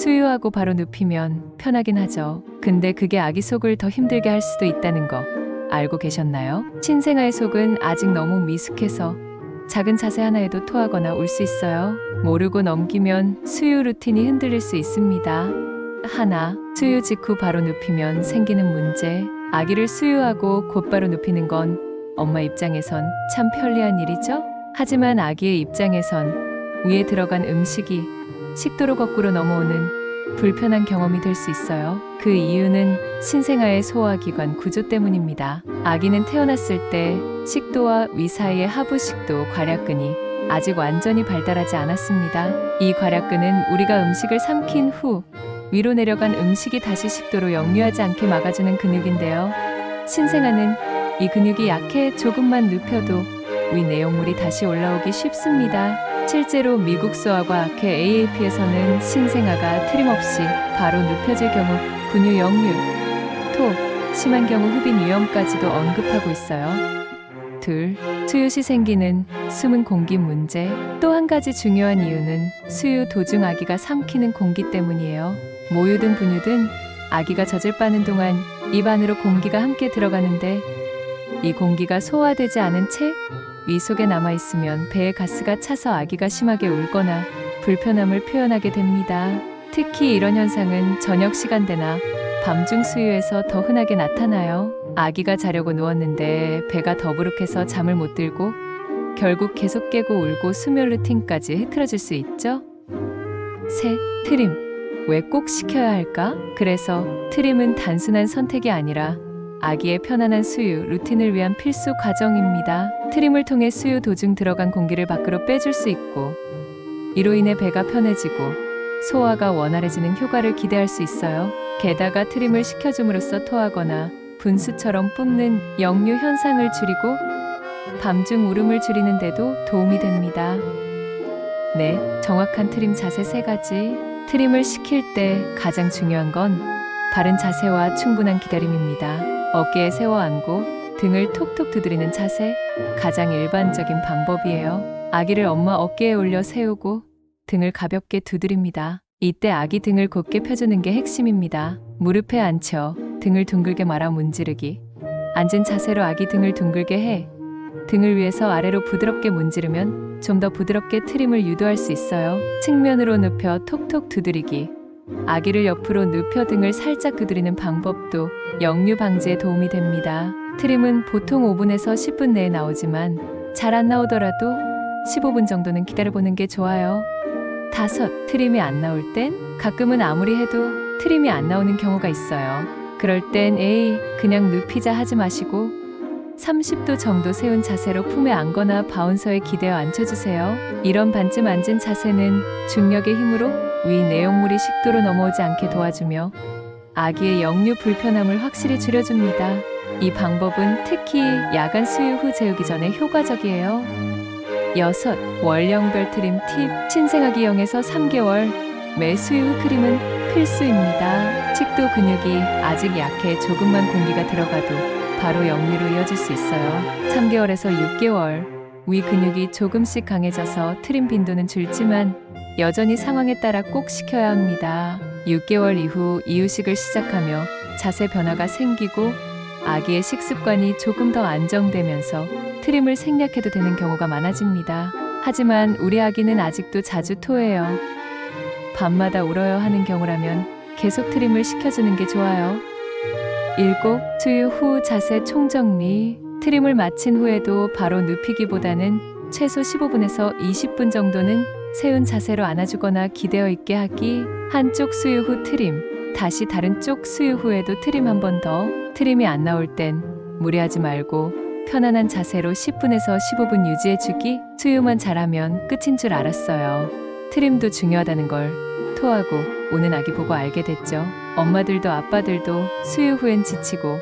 수유하고 바로 눕히면 편하긴 하죠. 근데 그게 아기 속을 더 힘들게 할 수도 있다는 거 알고 계셨나요? 신생아의 속은 아직 너무 미숙해서 작은 자세 하나에도 토하거나 울 수 있어요. 모르고 넘기면 수유 루틴이 흔들릴 수 있습니다. 하나, 수유 직후 바로 눕히면 생기는 문제. 아기를 수유하고 곧바로 눕히는 건 엄마 입장에선 참 편리한 일이죠? 하지만 아기의 입장에선 위에 들어간 음식이 식도로 거꾸로 넘어오는 불편한 경험이 될 수 있어요. 그 이유는 신생아의 소화기관 구조 때문입니다. 아기는 태어났을 때 식도와 위 사이의 하부식도 괄약근이 아직 완전히 발달하지 않았습니다. 이 괄약근은 우리가 음식을 삼킨 후 위로 내려간 음식이 다시 식도로 역류하지 않게 막아주는 근육인데요. 신생아는 이 근육이 약해 조금만 눕혀도 위 내용물이 다시 올라오기 쉽습니다. 실제로 미국 소아과학회 AAP에서는 신생아가 트림없이 바로 눕혀질 경우 분유 역류, 토, 심한 경우 흡인 위험까지도 언급하고 있어요. 둘, 수유 시 생기는 숨은 공기 문제. 또 한 가지 중요한 이유는 수유 도중 아기가 삼키는 공기 때문이에요. 모유든 분유든 아기가 젖을 빠는 동안 입 안으로 공기가 함께 들어가는데 이 공기가 소화되지 않은 채 위 속에 남아있으면 배에 가스가 차서 아기가 심하게 울거나 불편함을 표현하게 됩니다. 특히 이런 현상은 저녁 시간대나 밤중 수유에서 더 흔하게 나타나요. 아기가 자려고 누웠는데 배가 더부룩해서 잠을 못 들고 결국 계속 깨고 울고 수면 루틴까지 흐트러질 수 있죠. 셋, 트림. 왜 꼭 시켜야 할까? 그래서 트림은 단순한 선택이 아니라 아기의 편안한 수유 루틴을 위한 필수 과정입니다. 트림을 통해 수유 도중 들어간 공기를 밖으로 빼줄 수 있고 이로 인해 배가 편해지고 소화가 원활해지는 효과를 기대할 수 있어요. 게다가 트림을 시켜줌으로써 토하거나 분수처럼 뿜는 역류 현상을 줄이고 밤중 울음을 줄이는 데도 도움이 됩니다. 네, 정확한 트림 자세 3가지. 트림을 시킬 때 가장 중요한 건 바른 자세와 충분한 기다림입니다. 어깨에 세워 앉고 등을 톡톡 두드리는 자세, 가장 일반적인 방법이에요. 아기를 엄마 어깨에 올려 세우고 등을 가볍게 두드립니다. 이때 아기 등을 곧게 펴주는 게 핵심입니다. 무릎에 앉혀 등을 둥글게 말아 문지르기. 앉은 자세로 아기 등을 둥글게 해 등을 위에서 아래로 부드럽게 문지르면 좀 더 부드럽게 트림을 유도할 수 있어요. 측면으로 눕혀 톡톡 두드리기. 아기를 옆으로 눕혀 등을 살짝 두드리는 방법도 역류 방지에 도움이 됩니다. 트림은 보통 5분에서 10분 내에 나오지만 잘 안 나오더라도 15분 정도는 기다려보는 게 좋아요. 5. 트림이 안 나올 땐 가끔은 아무리 해도 트림이 안 나오는 경우가 있어요. 그럴 땐 에이 그냥 눕히자 하지 마시고 30도 정도 세운 자세로 품에 안거나 바운서에 기대어 앉혀주세요. 이런 반쯤 앉은 자세는 중력의 힘으로 위 내용물이 식도로 넘어오지 않게 도와주며 아기의 역류 불편함을 확실히 줄여줍니다. 이 방법은 특히 야간 수유 후 재우기 전에 효과적이에요. 6. 월령별 트림 팁. 신생아기 0에서 3개월 매 수유 후 트림은 필수입니다. 식도 근육이 아직 약해 조금만 공기가 들어가도 바로 역류로 이어질 수 있어요. 3개월에서 6개월 위 근육이 조금씩 강해져서 트림 빈도는 줄지만 여전히 상황에 따라 꼭 시켜야 합니다. 6개월 이후 이유식을 시작하며 자세 변화가 생기고 아기의 식습관이 조금 더 안정되면서 트림을 생략해도 되는 경우가 많아집니다. 하지만 우리 아기는 아직도 자주 토해요. 밤마다 울어요 하는 경우라면 계속 트림을 시켜주는 게 좋아요. 7. 수유 후 자세 총정리. 트림을 마친 후에도 바로 눕히기보다는 최소 15분에서 20분 정도는 세운 자세로 안아주거나 기대어 있게 하기. 한쪽 수유 후 트림, 다시 다른 쪽 수유 후에도 트림 한 번 더. 트림이 안 나올 땐 무리하지 말고 편안한 자세로 10분에서 15분 유지해주기. 수유만 잘하면 끝인 줄 알았어요. 트림도 중요하다는 걸 토하고 우는 아기 보고 알게 됐죠. 엄마들도 아빠들도 수유 후엔 지치고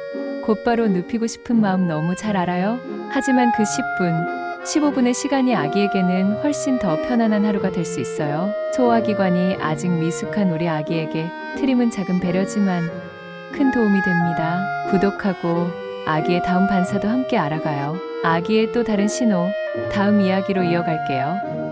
곧바로 눕히고 싶은 마음 너무 잘 알아요. 하지만 그 10분, 15분의 시간이 아기에게는 훨씬 더 편안한 하루가 될 수 있어요. 소화기관이 아직 미숙한 우리 아기에게 트림은 작은 배려지만 큰 도움이 됩니다. 구독하고 아기의 다음 반사도 함께 알아가요. 아기의 또 다른 신호, 다음 이야기로 이어갈게요.